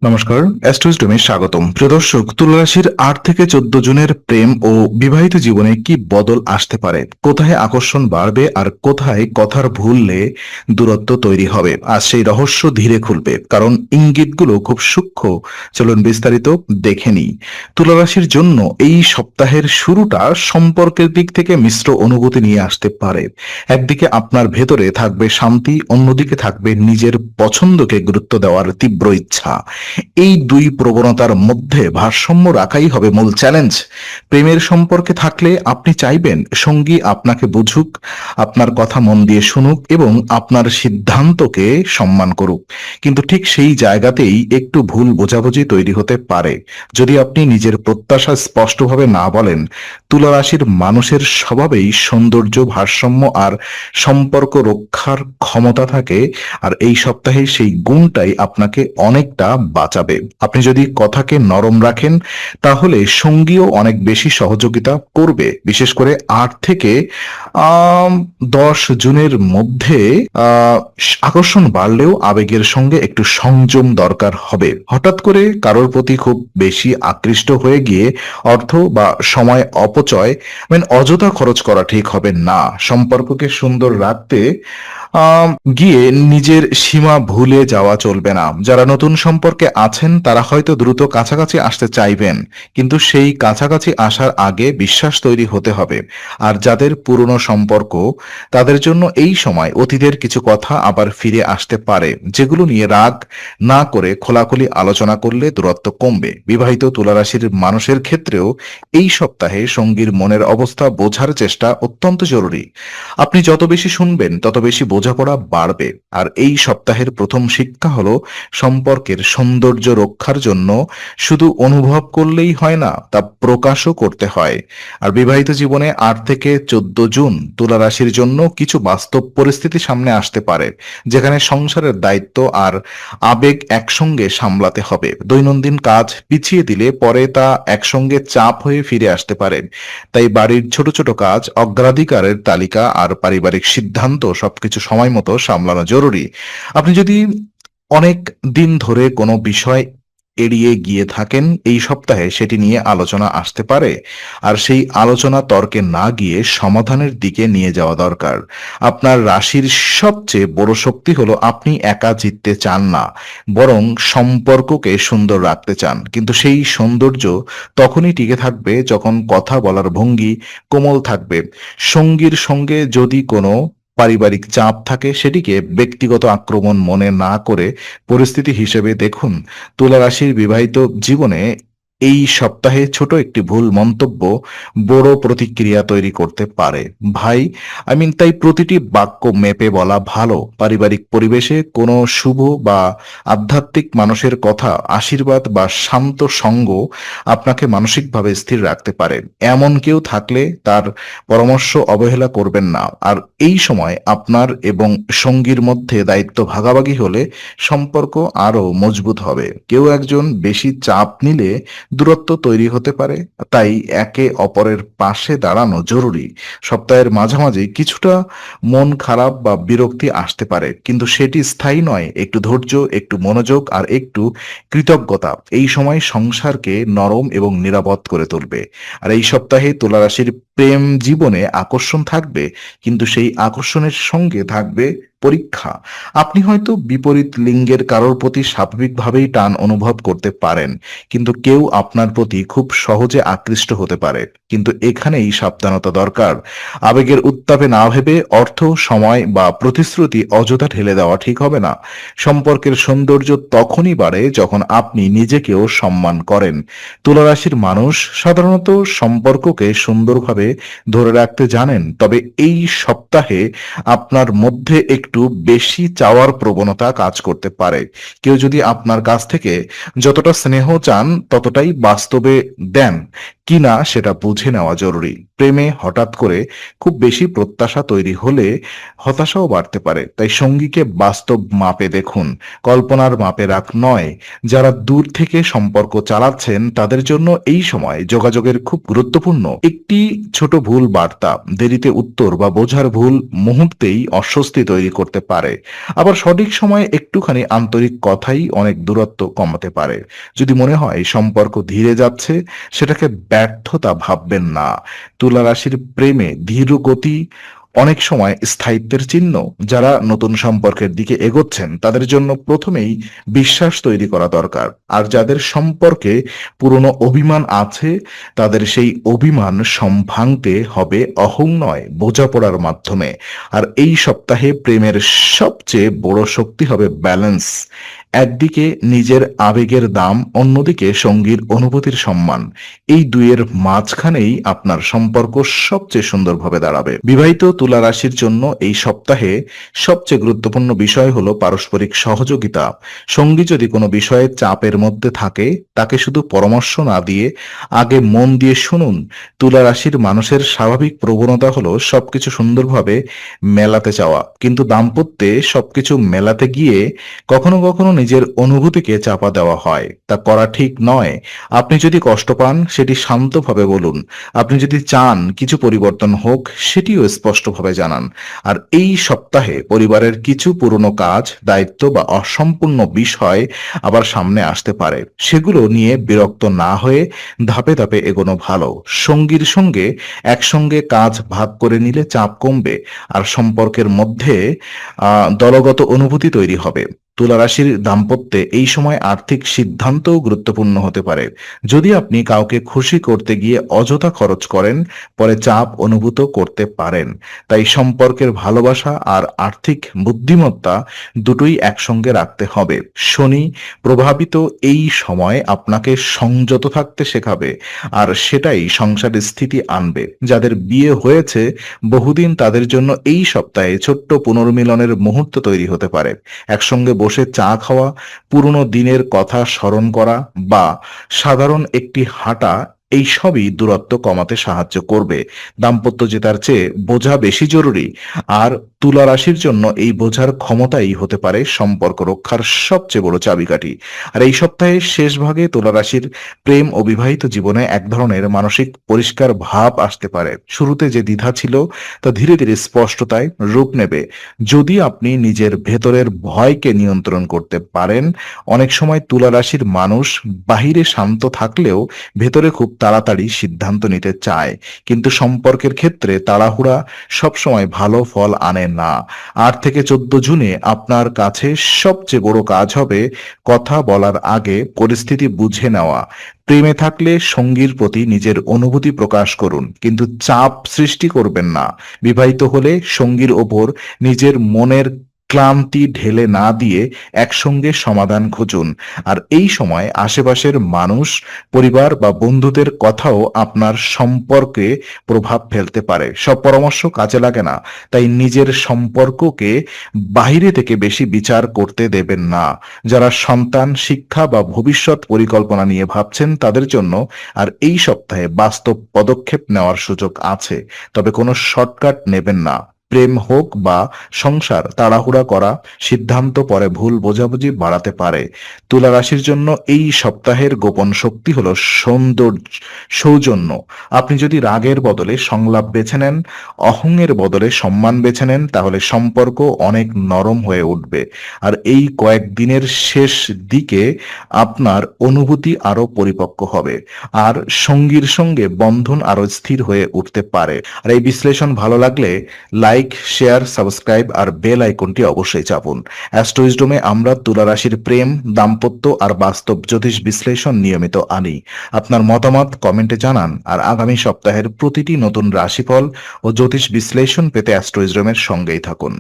নমস্কার, অ্যাস্ট্রোইস্টমে স্বাগতম। প্রিয় দর্শক, তুলা রাশির 8 থেকে 14 জুনের প্রেম ও বিবাহিত জীবনে কি বদল আসতে পারে, কোথায় আকর্ষণ বাড়বে আর কোথায় কথার ভুললে দূরত্ব তৈরি হবে, আজ সেই রহস্য ধীরে খুলবে, কারণ ইঙ্গিতগুলো খুব সূক্ষ্ম। চলুন বিস্তারিত দেখে নিই। তুলা রাশির জন্য এই সপ্তাহের শুরুটা সম্পর্কের দিক থেকে মিশ্র অনুভূতি নিয়ে আসতে পারে। একদিকে আপনার ভেতরে থাকবে শান্তি, অন্যদিকে থাকবে নিজের পছন্দকে গুরুত্ব দেওয়ার তীব্র ইচ্ছা। এই দুই প্রবণতার মধ্যে ভারসাম্য রাখাই হবে মূল চ্যালেঞ্জ। প্রেমের সম্পর্কে থাকলে আপনি চাইবেন সঙ্গী আপনাকে বুঝুক, আপনার কথা মন দিয়ে শুনুক এবং আপনার সিদ্ধান্তকে সম্মান করুক। কিন্তু ঠিক সেই জায়গাতেই একটু ভুল বোঝাবুঝি তৈরি হতে পারে। যদি আপনি নিজের প্রত্যাশা স্পষ্টভাবে না বলেন, তুলা রাশির মানুষের স্বভাবেই সৌন্দর্য, ভারসাম্য আর সম্পর্ক রক্ষার ক্ষমতা থাকে। আর এই সপ্তাহে সেই গুণটাই আপনাকে অনেকটা বাঁচাবে। আপনি যদি কথাকে নরম রাখেন, তাহলে সঙ্গীও অনেক বেশি সহযোগিতা করবে। বিশেষ করে 8 থেকে 10 জুনের মধ্যে আহ, আকর্ষণ বাড়লেও আবেগের সঙ্গে একটু সংযম দরকার হবে। হঠাৎ করে কারোর প্রতি খুব বেশি আকৃষ্ট হয়ে গিয়ে অর্থ বা সময় অপচয় অযথা খরচ করা ঠিক হবে না। সম্পর্ককে সুন্দর রাখতে গিয়ে নিজের সীমা ভুলে যাওয়া চলবে না। যারা নতুন সম্পর্কে আছেন তারা হয়তো দ্রুত কাছাকাছি আসতে চাইবেন, কিন্তু সেই কাছাকাছি আসার আগে বিশ্বাস তৈরি হতে হবে। আর যাদের পুরনো সম্পর্ক, তাদের জন্য এই সময় অতীতের কিছু কথা আবার ফিরে আসতে পারে, যেগুলো নিয়ে রাগ না করে খোলাখুলি আলোচনা করলে দূরত্ব কমবে। বিবাহিত তুলা রাশির মানুষের ক্ষেত্রেও এই সপ্তাহে সঙ্গীর মনের অবস্থা বোঝার চেষ্টা অত্যন্ত জরুরি। আপনি যত বেশি শুনবেন তত বেশি বোঝাপড়া বাড়বে। আর এই সপ্তাহের প্রথম শিক্ষা হলো, সম্পর্কের সৌন্দর্য রক্ষার জন্য শুধু অনুভব করলেই হয় না, তা প্রকাশও করতে হয়। আর বিবাহিত জীবনে 8 থেকে 14 জুন তুলা রাশির জন্য কিছু বাস্তব পরিস্থিতি সামনে আসতে পারে, যেখানে সংসারের দায়িত্ব আর আবেগ একসঙ্গে সামলাতে হবে। দৈনন্দিন কাজ পিছিয়ে দিলে পরে তা একসঙ্গে চাপ হয়ে ফিরে আসতে পারে। তাই বাড়ির ছোট ছোট কাজ, অগ্রাধিকারের তালিকা আর পারিবারিক সিদ্ধান্ত সবকিছু সময় মতো সামলানো জরুরি। আপনি যদি অনেক দিন ধরে কোনো বিষয় এড়িয়ে গিয়ে থাকেন, এই সপ্তাহে সেটি নিয়ে আলোচনা আসতে পারে। আর সেই আলোচনা তর্কে না গিয়ে সমাধানের দিকে নিয়ে যাওয়া দরকার। আপনার রাশির সবচেয়ে বড় শক্তি হলো আপনি একা জিততে চান না, বরং সম্পর্ককে সুন্দর রাখতে চান। কিন্তু সেই সৌন্দর্য তখনই টিকে থাকবে যখন কথা বলার ভঙ্গি কোমল থাকবে। সঙ্গীর সঙ্গে যদি কোনো পারিবারিক চাপ থাকে, সেটিকে ব্যক্তিগত আক্রমণ মনে না করে পরিস্থিতি হিসেবে দেখুন। তুলা রাশির বিবাহিত জীবনে এই সপ্তাহে ছোট একটি ভুল মন্তব্য বড় প্রতিক্রিয়া তৈরি করতে পারে। ভাই, তাই প্রতিটি বাক্য মেপে বলা ভালো। পারিবারিক পরিবেশে কোনো শুভ বা আধ্যাত্মিক মানুষের কথা, আশীর্বাদ বা শান্ত সঙ্গ আপনাকে মানসিকভাবে স্থির রাখতে পারে। এমন কেউ থাকলে তার পরামর্শ অবহেলা করবেন না। আর এই সময় আপনার এবং সঙ্গীর মধ্যে দায়িত্ব ভাগাভাগি হলে সম্পর্ক আরো মজবুত হবে। কেউ একজন বেশি চাপ নিলে দূরত্ব তৈরি হতে পারে, তাই একে অপরের পাশে দাঁড়ানো জরুরি। সপ্তাহের মাঝামাঝি কিছুটা মন খারাপ বা বিরক্তি আসতে পারে, কিন্তু সেটি স্থায়ী নয়। একটু ধৈর্য, একটু মনোযোগ আর একটু কৃতজ্ঞতা এই সময় সংসারকে নরম এবং নিরাপদ করে তুলবে। আর এই সপ্তাহে তুলা রাশির প্রেম জীবনে আকর্ষণ থাকবে, কিন্তু সেই আকর্ষণের সঙ্গে থাকবে পরীক্ষা। আপনি হয়তো বিপরীত লিঙ্গের কারোর প্রতি স্বাভাবিকভাবেই টান অনুভব করতে পারেন, কিন্তু কেউ আপনার প্রতি খুব সহজে আকৃষ্ট হতে পারে। কিন্তু এখানেই সাবধানতা দরকার। আবেগের উত্তাপে না ভেবে অর্থ, সময় বা প্রতিশ্রুতি অযথা ঢেলে দেওয়া ঠিক হবে না। সম্পর্কের সৌন্দর্য তখনই বাড়ে যখন আপনি নিজেকেও সম্মান করেন। তুলা রাশির মানুষ সাধারণত সম্পর্ককে সুন্দরভাবে ধরে রাখতে জানেন, তবে এই সপ্তাহে আপনার মধ্যে একটু বেশি চাওয়ার প্রবণতা কাজ করতে পারে। কেউ যদি আপনার কাছ থেকে যতটা স্নেহ চান ততটাই বাস্তবে দেন কিনা সেটা বুঝে নেওয়া জরুরি। প্রেমে হঠাৎ করে খুব বেশি প্রত্যাশা তৈরি হলে হতাশাও বাড়তে পারে। তাই সঙ্গীকে বাস্তব মাপে দেখুন, কল্পনার মাপে রাখ নয়। যারা দূর থেকে সম্পর্ক চালাচ্ছেন তাদের জন্য এই সময় যোগাযোগের খুব গুরুত্বপূর্ণ। একটি ছোট ভুল বার্তা, দেরিতে উত্তর বা বোঝার ভুল মুহূর্তেই অস্বস্তি তৈরি করতে পারে। আবার সঠিক সময়ে একটুখানি আন্তরিক কথাই অনেক দূরত্ব কমাতে পারে। যদি মনে হয় সম্পর্ক ধীরে যাচ্ছে, সেটাকে ব্যর্থতা ভাববেন না। তুলা রাশির প্রেমে ধীর গতি অনেক সময় স্থায়িত্বের চিহ্ন। যারা নতুন সম্পর্কের দিকে এগোচ্ছেন তাদের জন্য প্রথমেই বিশ্বাস তৈরি করা দরকার। আর যাদের সম্পর্কে পুরনো অভিমান আছে, তাদের সেই অভিমান ভাঙতে হবে অহং নয়, বোঝাপড়ার মাধ্যমে। আর এই সপ্তাহে প্রেমের সবচেয়ে বড় শক্তি হবে ব্যালেন্স। একদিকে নিজের আবেগের দাম, অন্যদিকে সঙ্গীর অনুভূতির সম্মান। এই দুইয়ের মাঝখানেই আপনার সম্পর্ক সবচেয়ে সুন্দরভাবে দাঁড়াবে। বিবাহিত তুলা রাশির জন্য এই সপ্তাহে সবচেয়ে গুরুত্বপূর্ণ বিষয় হলো পারস্পরিক সহযোগিতা। সঙ্গী যদি কোনো বিষয়ে চাপের মধ্যে থাকে, তাকে শুধু পরামর্শ না দিয়ে আগে মন দিয়ে শুনুন। তুলা রাশির মানুষের স্বাভাবিক প্রবণতা হলো সবকিছু সুন্দরভাবে মেলাতে চাওয়া, কিন্তু দাম্পত্যে সবকিছু মেলাতে গিয়ে কখনো কখনো নিজের অনুভূতিকে চাপা দেওয়া হয়। তা করা ঠিক নয়। আপনি যদি কষ্ট পান, সেটি শান্তভাবে বলুন। আপনি যদি চান কিছু পরিবর্তন হোক, সেটিও স্পষ্টভাবে জানান। আর এই সপ্তাহে পরিবারের কিছু পুরনো কাজ, দায়িত্ব বা অসম্পূর্ণ বিষয় আবার সামনে আসতে পারে। সেগুলো নিয়ে বিরক্ত না হয়ে ধাপে ধাপে এগোনো ভালো। সঙ্গীর সঙ্গে একসঙ্গে কাজ ভাগ করে নিলে চাপ কমবে, আর সম্পর্কের মধ্যে দলগত অনুভূতি তৈরি হবে। তুলা রাশির দাম্পত্যে এই সময় আর্থিক সিদ্ধান্তও গুরুত্বপূর্ণ হতে পারে। যদি আপনি কাউকে খুশি করতে গিয়ে অযথা খরচ করেন, পরে চাপ অনুভূত করতে পারেন। তাই সম্পর্কের ভালোবাসা আর আর্থিক বুদ্ধিমত্তা দুটোই একসঙ্গে রাখতে হবে। শনি প্রভাবিত এই সময় আপনাকে সংযত থাকতে শেখাবে, আর সেটাই সংসারের স্থিতি আনবে। যাদের বিয়ে হয়েছে বহুদিন, তাদের জন্য এই সপ্তাহে ছোট্ট পুনর্মিলনের মুহূর্ত তৈরি হতে পারে। একসঙ্গে বসে চা খাওয়া, পুরনো দিনের কথা স্মরণ করা বা সাধারণ একটি হাঁটা, এই সবই দূরত্ব কমাতে সাহায্য করবে। দাম্পত্য জেতার চেয়ে বোঝা বেশি জরুরি, আর তুলা রাশির জন্য এই বোঝার ক্ষমতাই হতে পারে সম্পর্ক রক্ষার সবচেয়ে বড় চাবিকাঠি। আর এই সপ্তাহের শেষ ভাগে তুলা রাশির প্রেম ও বিবাহিত জীবনে এক ধরনের মানসিক পরিষ্কার ভাব আসতে পারে। শুরুতে যে দ্বিধা ছিল, তা ধীরে ধীরে স্পষ্টতায় রূপ নেবে। যদি আপনি নিজের ভেতরের ভয়কে নিয়ন্ত্রণ করতে পারেন। অনেক সময় তুলা রাশির মানুষ বাহিরে শান্ত থাকলেও ভেতরে খুব তাড়াতাড়ি সিদ্ধান্ত নিতে চায়, কিন্তু সম্পর্কের ক্ষেত্রে তাড়াহুড়া সবসময় ভালো ফল আনে না। 8 থেকে 14 জুনে আপনার কাছে সবচেয়ে বড় কাজ হবে কথা বলার আগে পরিস্থিতি বুঝে নেওয়া। প্রেমে থাকলে সঙ্গীর প্রতি নিজের অনুভূতি প্রকাশ করুন, কিন্তু চাপ সৃষ্টি করবেন না। বিবাহিত হলে সঙ্গীর ওপর নিজের মনের ক্লান্তি ঢেলে না দিয়ে একসঙ্গে সমাধান খুঁজুন। আর এই সময় আশেপাশের মানুষ, পরিবার বা বন্ধুদের কথাও আপনার সম্পর্কে প্রভাব ফেলতে পারে। সব পরামর্শ কাজে লাগে না, তাই নিজের সম্পর্ককে বাইরে থেকে বেশি বিচার করতে দেবেন না। যারা সন্তান, শিক্ষা বা ভবিষ্যৎ পরিকল্পনা নিয়ে ভাবছেন, তাদের জন্য আর এই সপ্তাহে বাস্তব পদক্ষেপ নেওয়ার সুযোগ আছে। তবে কোনো শর্টকাট নেবেন না। প্রেম হোক বা সংসার, তাড়াহুড়া করা সিদ্ধান্ত পরে ভুল বোঝাবুঝি বাড়াতে পারে। তুলা রাশির জন্য এই সপ্তাহের গোপন শক্তি হলো সৌজন্য। আপনি যদি রাগের বদলে সংলাপ বেছে নেন, অহংয়ের বদলে সম্মান বেছে নেন, তাহলে সম্পর্ক অনেক নরম হয়ে উঠবে। আর এই কয়েকদিনের শেষ দিকে আপনার অনুভূতি আরো পরিপক্ক হবে, আর সঙ্গীর সঙ্গে বন্ধন আরো স্থির হয়ে উঠতে পারে। আর এই বিশ্লেষণ ভালো লাগলে লাইক, শেয়ার, সাবস্ক্রাইব আর বেল আইকনটি অবশ্যই চাপুন। অ্যাস্ট্রোইজডমে আমরা তুলা রাশির প্রেম, দাম্পত্য আর বাস্তব জ্যোতিষ বিশ্লেষণ নিয়মিত আনি। আপনার মতামত কমেন্টে জানান, আর আগামী সপ্তাহের প্রতিটি নতুন রাশিফল ও জ্যোতিষ বিশ্লেষণ পেতে অ্যাস্ট্রোইজডমের সঙ্গেই থাকুন।